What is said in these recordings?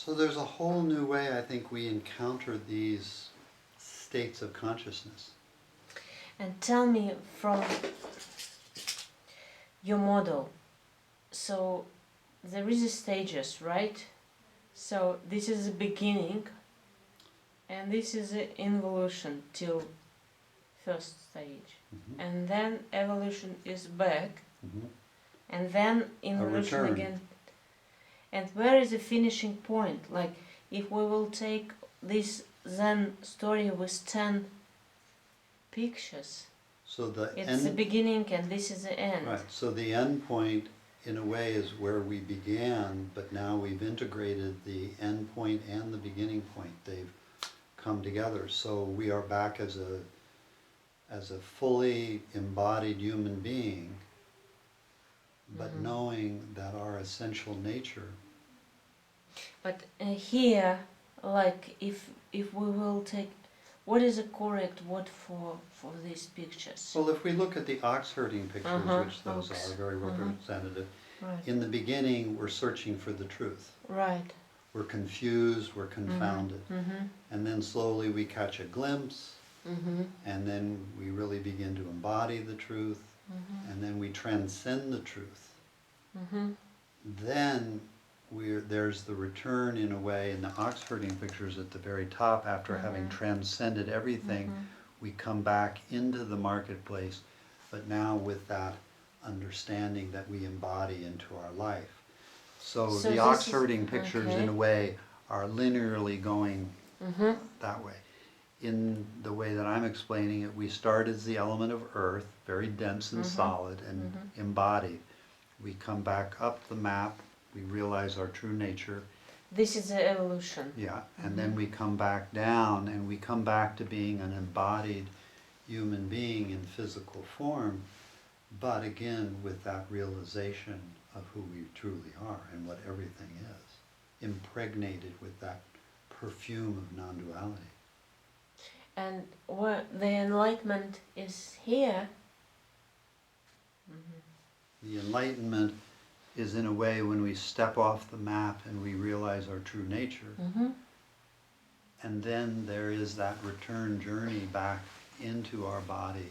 So there's a whole new way I think we encounter these states of consciousness. And tell me from your model, so there is a stages, right? So this is the beginning and this is the involution till first stage. Mm-hmm. And then evolution is back, Mm-hmm. and then involution return. again. And where is the finishing point? Like, if we will take this Zen story with 10 pictures, So the it's the beginning and this is the end. Right. So the end point, in a way, is where we began, but now we've integrated the end point and the beginning point. They've come together. So we are back as a fully embodied human being, but Mhm. knowing that our essential nature. But here, like, if we will take, what is the correct word for these pictures? Well, if we look at the ox herding pictures, which those ox. are very representative, Right. in the beginning we're searching for the truth. Right. We're confused, we're confounded. Mm-hmm. And then slowly we catch a glimpse, Mm-hmm. and then we really begin to embody the truth, Mm-hmm. and then we transcend the truth. Mm-hmm. Then there's the return, in a way, in the ox herding pictures at the very top, after having transcended everything, we come back into the marketplace, but now with that understanding that we embody into our life. So the ox herding pictures, in a way, are linearly going that way. In the way that I'm explaining it, we start as the element of earth, very dense and solid and embodied. We come back up the map, we realize our true nature. This is the evolution. Yeah, and then we come back down, and we come back to being an embodied human being in physical form, but again with that realization of who we truly are and what everything is, impregnated with that perfume of non-duality. And where the enlightenment is here. The enlightenment is, in a way, when we step off the map and we realize our true nature. And then there is that return journey back into our body,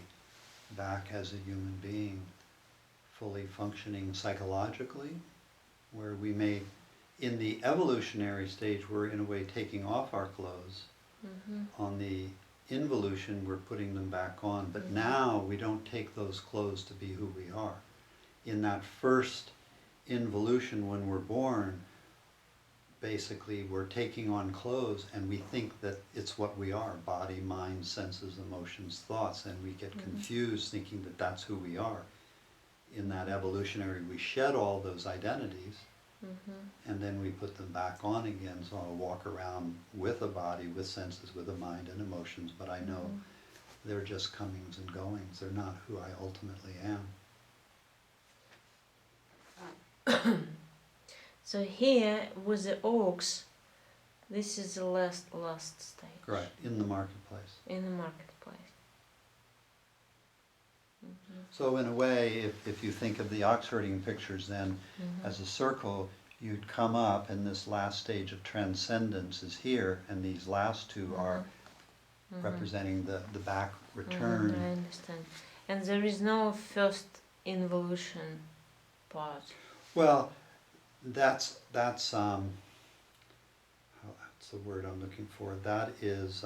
back as a human being, fully functioning psychologically, where we may, in the evolutionary stage, we're in a way taking off our clothes. On the involution, we're putting them back on. But now we don't take those clothes to be who we are. In that first involution, when we're born, basically we're taking on clothes and we think that it's what we are, body, mind, senses, emotions, thoughts, and we get confused thinking that that's who we are. In that evolutionary, we shed all those identities and then we put them back on again. So I'll walk around with a body, with senses, with a mind and emotions, but I know they're just comings and goings. They're not who I ultimately am. So here with the oaks, this is the last stage. Right, in the marketplace. In the marketplace. So in a way, if you think of the ox herding pictures then as a circle, you'd come up and this last stage of transcendence is here, and these last two are representing the back return. I understand. And there is no first involution part. Well, that's what's the word I'm looking for? That is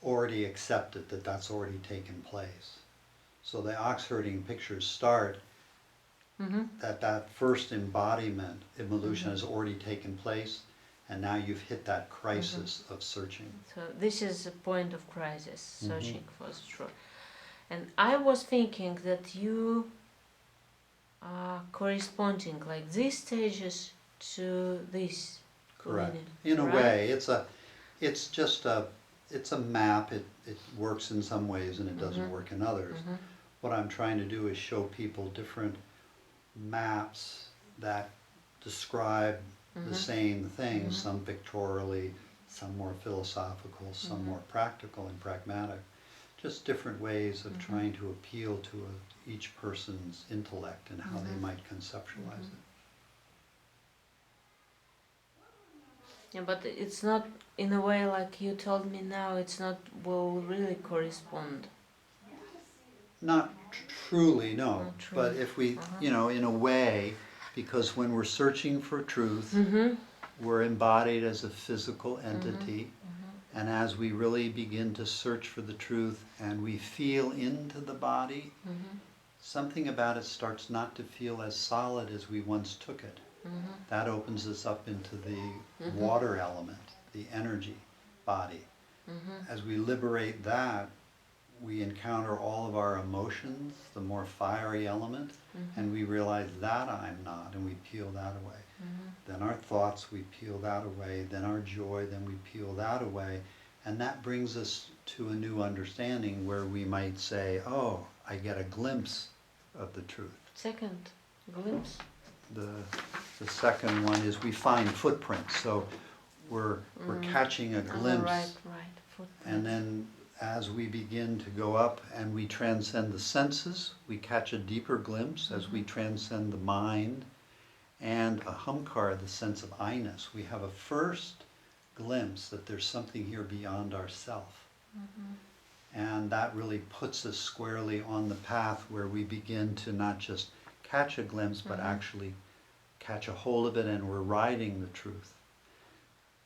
already accepted, that's already taken place. So the ox herding pictures start that first embodiment, evolution has already taken place, and now you've hit that crisis of searching. So this is a point of crisis, searching for the truth. And I was thinking that you are corresponding like these stages to this. Correct. lineage, In a right? way, it's a map. It works in some ways and it doesn't work in others. What I'm trying to do is show people different maps that describe the same thing, some pictorially, some more philosophical, some more practical and pragmatic. Just different ways of trying to appeal to each person's intellect and how they might conceptualize it. Yeah, but it's not in a way like you told me now. It's not will really correspond. Not truly, no. Not true. But if we, in a way, because when we're searching for truth, we're embodied as a physical entity. And as we really begin to search for the truth and we feel into the body, something about it starts not to feel as solid as we once took it. That opens us up into the water element, the energy body. As we liberate that, we encounter all of our emotions, the more fiery element, and we realize that I'm not, and we peel that away. Then our thoughts, we peel that away. Then our joy, then we peel that away. And that brings us to a new understanding where we might say, oh, I get a glimpse of the truth. Second glimpse. The second one is we find footprints. So we're catching a glimpse. Right. Footprints. And then as we begin to go up and we transcend the senses, we catch a deeper glimpse as we transcend the mind and a humkar, the sense of I-ness. We have a first glimpse that there's something here beyond ourself. And that really puts us squarely on the path where we begin to not just catch a glimpse, but actually catch a hold of it, and we're riding the truth.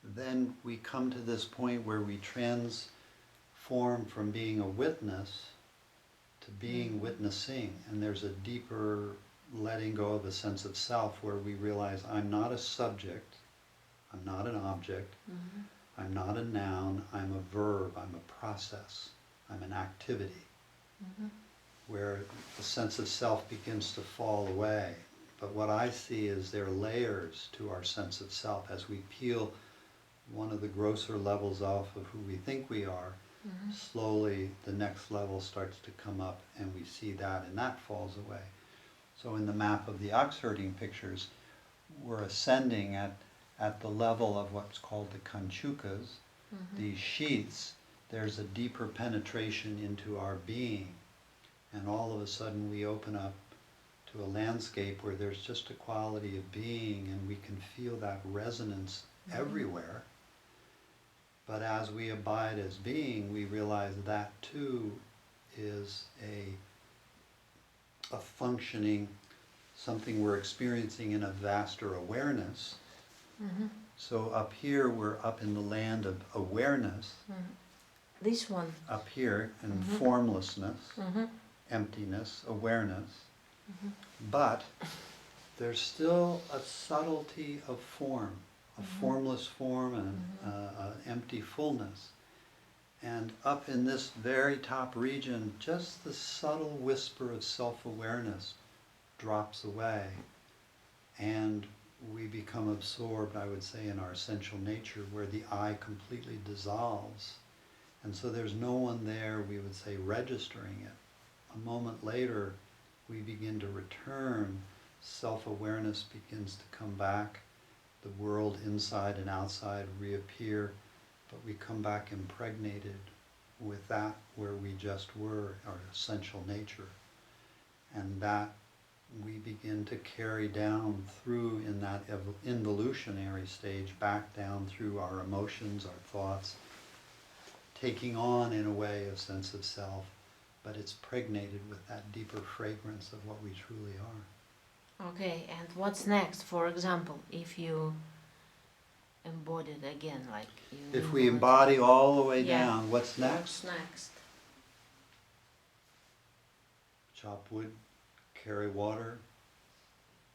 Then we come to this point where we transform from being a witness to being witnessing, and there's a deeper letting go of a sense of self where we realize I'm not a subject, I'm not an object, I'm not a noun, I'm a verb, I'm a process, I'm an activity, where the sense of self begins to fall away. But what I see is there are layers to our sense of self. As we peel one of the grosser levels off of who we think we are, slowly the next level starts to come up and we see that, and that falls away. So in the map of the ox herding pictures, we're ascending at the level of what's called the kanchukas, these sheaths. There's a deeper penetration into our being, and all of a sudden we open up to a landscape where there's just a quality of being, and we can feel that resonance everywhere. But as we abide as being, we realize that too is a functioning, something we're experiencing in a vaster awareness. So up here, we're up in the land of awareness. This one. Up here in formlessness, emptiness, awareness. But there's still a subtlety of form, a formless form and an empty fullness. And up in this very top region, just the subtle whisper of self-awareness drops away, and we become absorbed, I would say, in our essential nature, where the I completely dissolves. And so there's no one there, we would say, registering it. A moment later, we begin to return, self-awareness begins to come back, the world inside and outside reappear, but we come back impregnated with that where we just were, our essential nature. And that we begin to carry down through in that involutionary stage, back down through our emotions, our thoughts, taking on in a way a sense of self, but it's pregnated with that deeper fragrance of what we truly are. Okay, and what's next? For example, if you embody it again, like you... If we embody all the way down, what's next? What's next? Chop wood, carry water,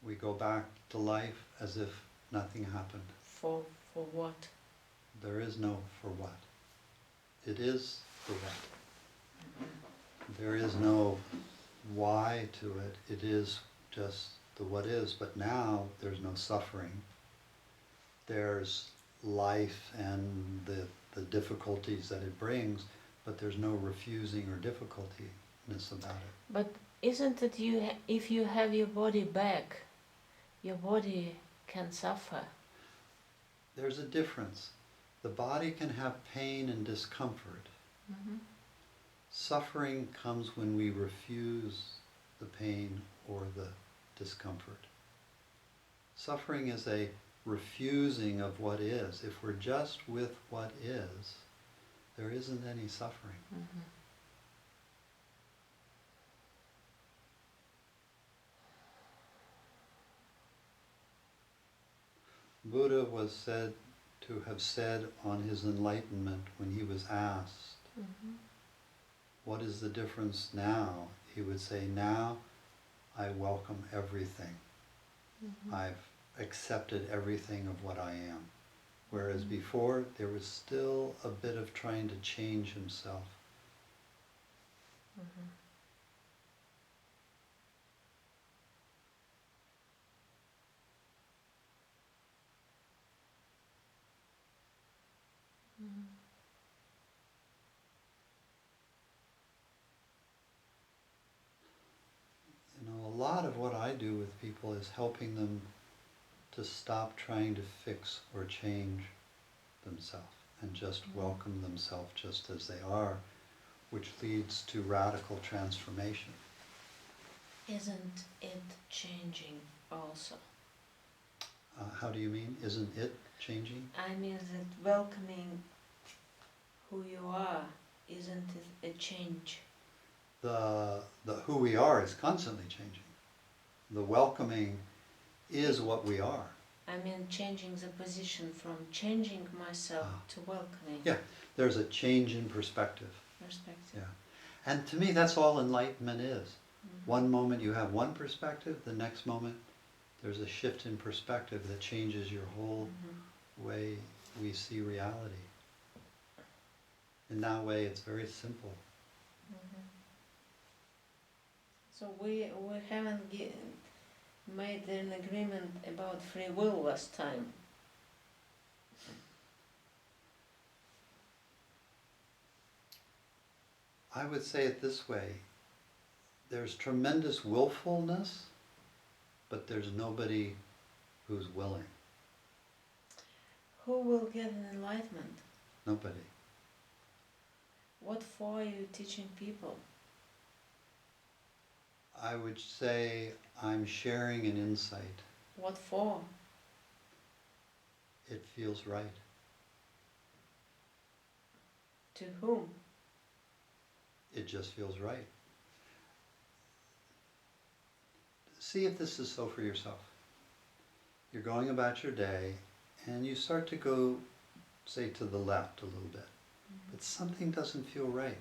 we go back to life as if nothing happened. For what? There is no for what. It is for what. There is no why to it. It is just the what is. But now there's no suffering. There's life and the difficulties that it brings, but there's no refusing or difficultyness about it. But isn't it if you have your body back, your body can suffer? There's a difference. The body can have pain and discomfort. Suffering comes when we refuse the pain or the discomfort. Suffering is a refusing of what is. If we're just with what is, there isn't any suffering. Mm-hmm. Buddha was said to have said on his enlightenment when he was asked, Mm-hmm. what is the difference now? He would say, now I welcome everything. Mm-hmm. I've accepted everything of what I am. Whereas before, there was still a bit of trying to change himself. Mm-hmm. Mm-hmm. You know, a lot of what I do with people is helping them to stop trying to fix or change themselves and just welcome themselves just as they are, which leads to radical transformation. Isn't it changing also? How do you mean? Isn't it changing? I mean that welcoming who you are, isn't it a change? The who we are is constantly changing. The welcoming is what we are. I mean changing the position from changing myself to welcoming. Yeah, there's a change in perspective. Perspective. Yeah. And to me, that's all enlightenment is. Mm-hmm. One moment you have one perspective, the next moment there's a shift in perspective that changes your whole way we see reality. In that way, it's very simple. Mm-hmm. So we haven't made an agreement about free will last time. I would say it this way. There's tremendous willfulness, but there's nobody who's willing. Who will get an enlightenment? Nobody. What for are you teaching people? I would say I'm sharing an insight. What for? It feels right. To whom? It just feels right. See if this is so for yourself. You're going about your day and you start to go, say, to the left a little bit. But something doesn't feel right.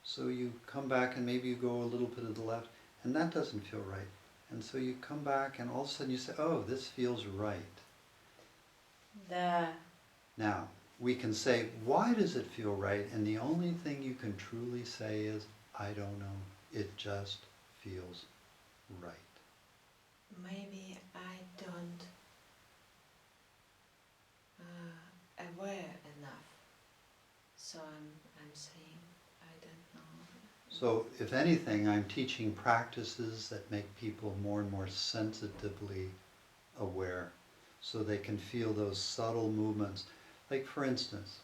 So you come back and maybe you go a little bit to the left and that doesn't feel right. And so you come back and all of a sudden you say, oh, this feels right. Now, we can say, why does it feel right? And the only thing you can truly say is, I don't know. It just feels right. Maybe I don't aware enough. So I'm saying I don't know. So if anything, I'm teaching practices that make people more and more sensitively aware so they can feel those subtle movements. Like for instance,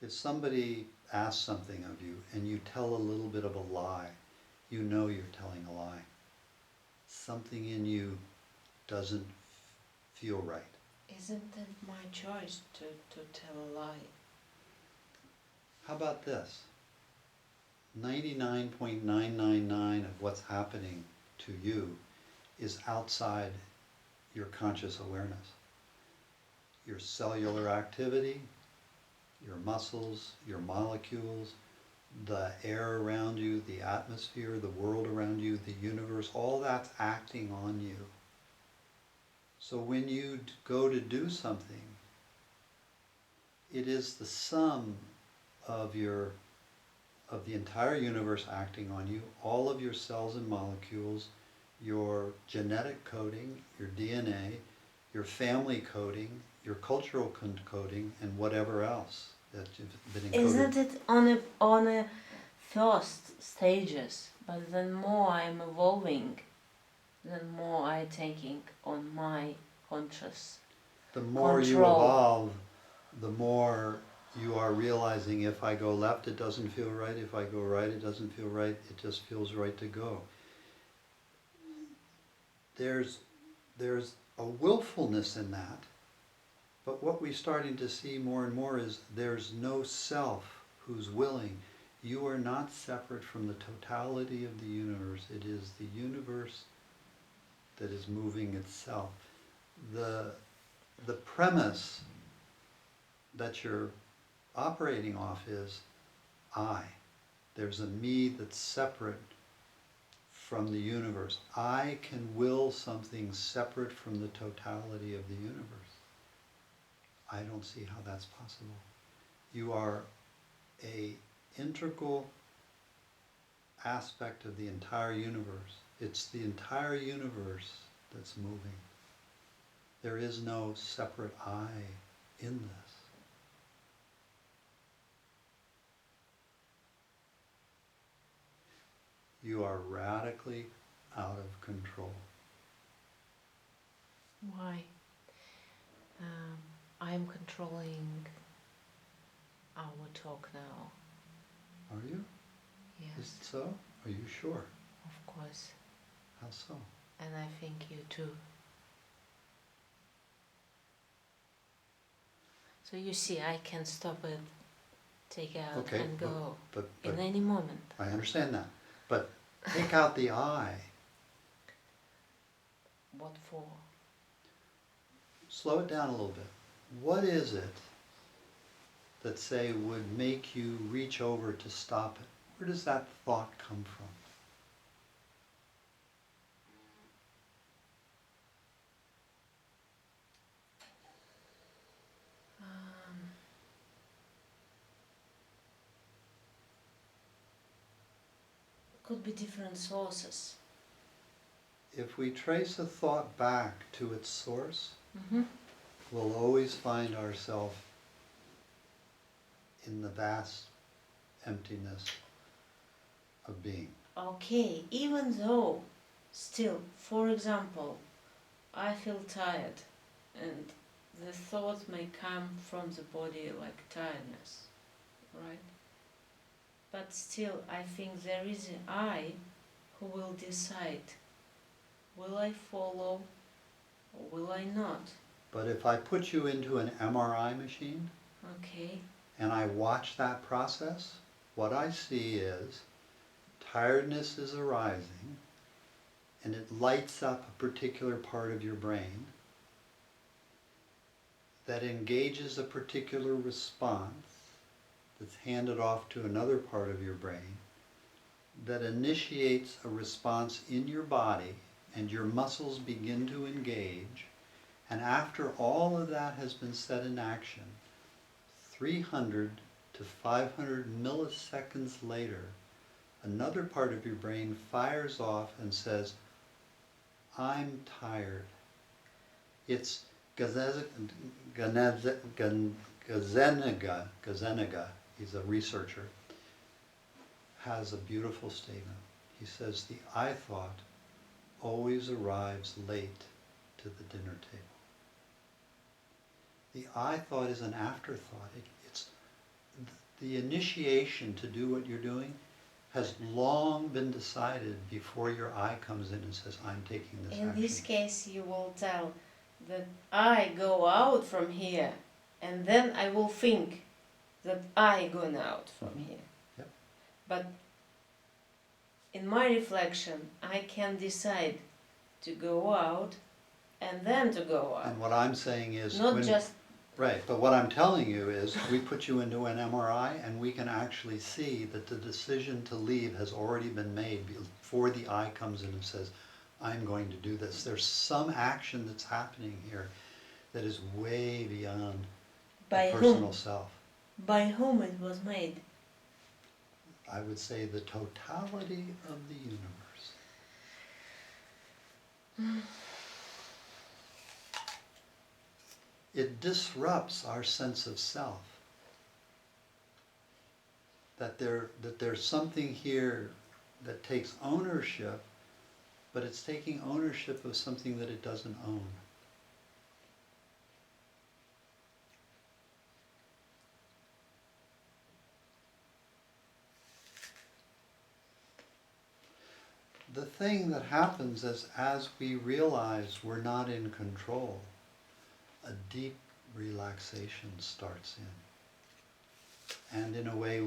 if somebody asks something of you and you tell a little bit of a lie, you know you're telling a lie. Something in you doesn't feel right. Isn't it my choice to tell a lie? How about this? 99.999 of what's happening to you is outside your conscious awareness. Your cellular activity, your muscles, your molecules, the air around you, the atmosphere, the world around you, the universe, all that's acting on you. So when you go to do something, it is the sum of the entire universe acting on you, all of your cells and molecules, your genetic coding, your DNA, your family coding, your cultural coding, and whatever else that you've been encoded. Isn't it on a first stages, but then more I'm evolving, then more I taking on my conscious. The more you Control. evolve, the more you are realizing if I go left it doesn't feel right, if I go right it doesn't feel right, it just feels right to go. There's a willfulness in that. But what we're starting to see more and more is there's no self who's willing. You are not separate from the totality of the universe. It is the universe that is moving itself. The premise that you're operating off is I. There's a me that's separate from the universe. I can will something separate from the totality of the universe. I don't see how that's possible. You are an integral aspect of the entire universe. It's the entire universe that's moving. There is no separate I in this. You are radically out of control. Why? I'm controlling our talk now. Are you? Yes. Is it so? Are you sure? Of course. How so? And I think you too. So you see, I can stop it, take out and go but in any moment. I understand that. But take out the I. What for? Slow it down a little bit. What is it that, say, would make you reach over to stop it? Where does that thought come from? Could be different sources. If we trace a thought back to its source, Mm-hmm. we'll always find ourselves in the vast emptiness of being. Okay, even though, still, for example, I feel tired and the thought may come from the body like tiredness, right? But still, I think there is an I who will decide, will I follow or will I not? But if I put you into an MRI machine Okay. and I watch that process, what I see is tiredness is arising and it lights up a particular part of your brain that engages a particular response that's handed off to another part of your brain that initiates a response in your body, and your muscles begin to engage, and after all of that has been set in action, 300 to 500 milliseconds later, another part of your brain fires off and says, I'm tired. It's Gazzaniga, he's a researcher, has a beautiful statement. He says, the I thought always arrives late to the dinner table. The I thought is an afterthought. It's the initiation to do what you're doing has long been decided before your I comes in and says, I'm taking this action. In this case, you will tell that I go out from here, and then I will think that I gone out from here. Yep. But in my reflection, I can decide to go out and then to go out. And what I'm saying is, Not just right, but what I'm telling you is we put you into an MRI and we can actually see that the decision to leave has already been made before the I comes in and says, I'm going to do this. There's some action that's happening here that is way beyond by the personal whom? self. By whom it was made. I would say the totality of the universe. It disrupts our sense of self. That there's something here that takes ownership, but it's taking ownership of something that it doesn't own. the thing that happens is as we realize we're not in control, a deep relaxation starts in. And in a way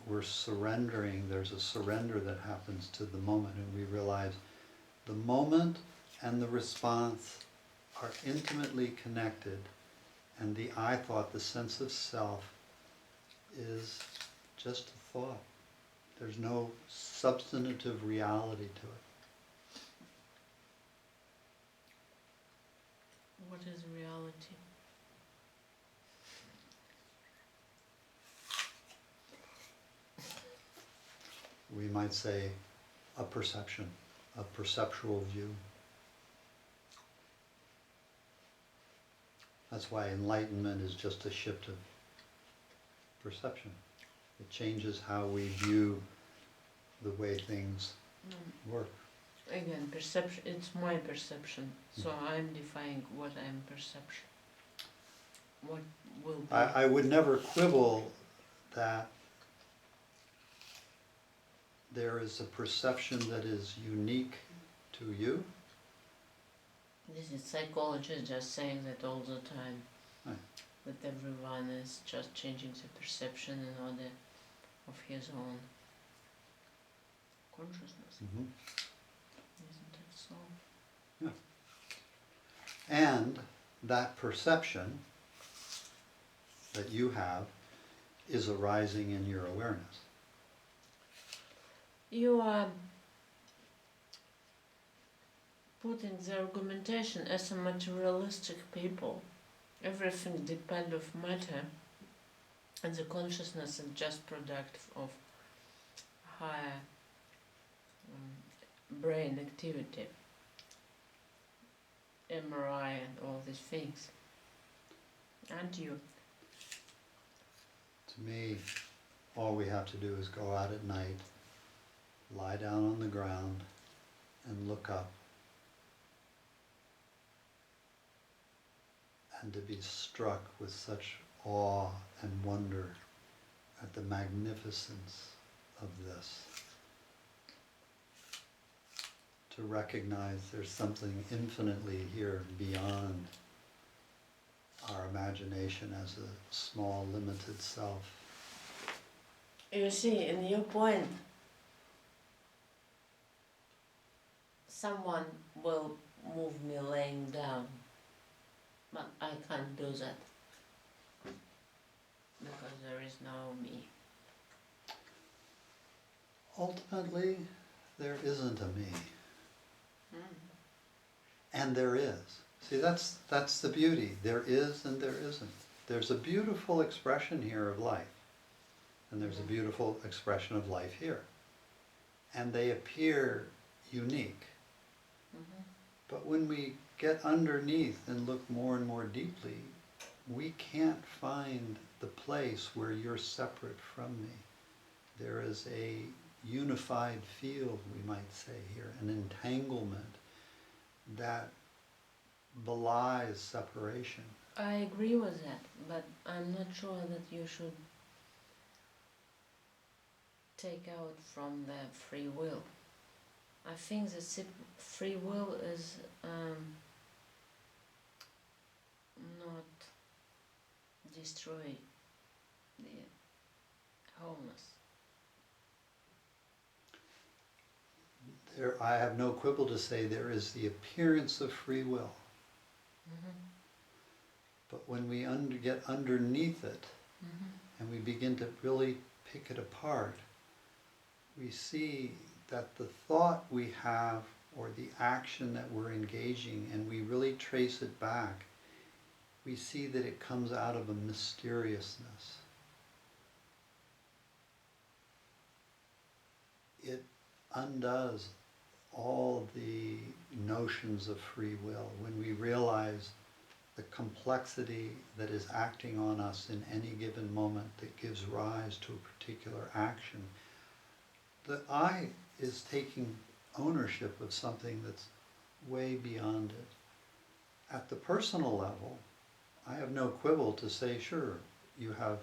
we're surrendering, there's a surrender that happens to the moment, and we realize the moment and the response are intimately connected, and the I thought, the sense of self, is just a thought. There's no substantive reality to it. What is reality? We might say a perception, a perceptual view. That's why enlightenment is just a shift of perception. It changes how we view the way things work. Again, perception, it's my perception, so I'm defining what I'm perception. What will be. I would never quibble that there is a perception that is unique to you. This is psychology just saying that all the time. Right. That everyone is just changing the perception in order of his own consciousness. Mm-hmm. Isn't it so? Yeah. And that perception that you have is arising in your awareness. You are putting the argumentation as a materialistic people. Everything depends of matter, and the consciousness is just product of higher brain activity, MRI and all these things. Aren't you? To me, all we have to do is go out at night, lie down on the ground, and look up. And to be struck with such awe and wonder at the magnificence of this. To recognize there's something infinitely here beyond our imagination as a small, limited self. You see, in your point, someone will move me laying down, but I can't do that because there is no me. Ultimately, there isn't a me. And there is. See, that's the beauty. There is and there isn't. There's a beautiful expression here of life. And there's a beautiful expression of life here. And they appear unique. But when we get underneath and look more and more deeply, we can't find the place where you're separate from me. There is a unified field, we might say here, an entanglement that belies separation. I agree with that, but I'm not sure that you should take out from the free will. I think the free will is not destroy the wholeness. I have no quibble to say there is the appearance of free will. But when we get underneath it and we begin to really pick it apart, we see that the thought we have or the action that we're engaging, and we really trace it back, we see that it comes out of a mysteriousness. It undoes all the notions of free will when we realize the complexity that is acting on us in any given moment that gives rise to a particular action. The I is taking ownership of something that's way beyond it. At the personal level, I have no quibble to say, sure, you have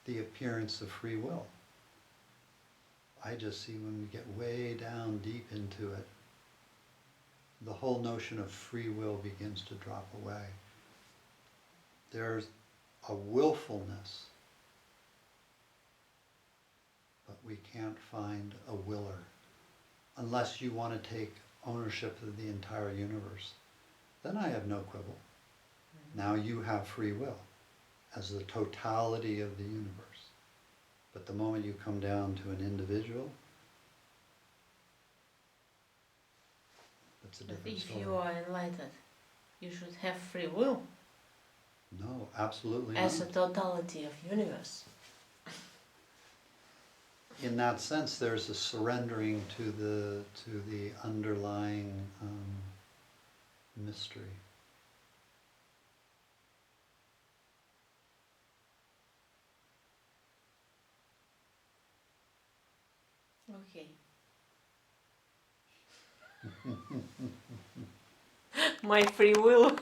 the appearance of free will. I just see when we get way down deep into it, the whole notion of free will begins to drop away. There's a willfulness, but we can't find a willer unless you want to take ownership of the entire universe. Then I have no quibble. Now you have free will as the totality of the universe. But the moment you come down to an individual, that's a But different if story. you are enlightened, you should have free will No, absolutely as a not. totality of universe. In that sense, there's a surrendering to the underlying mystery. Okay. My free will.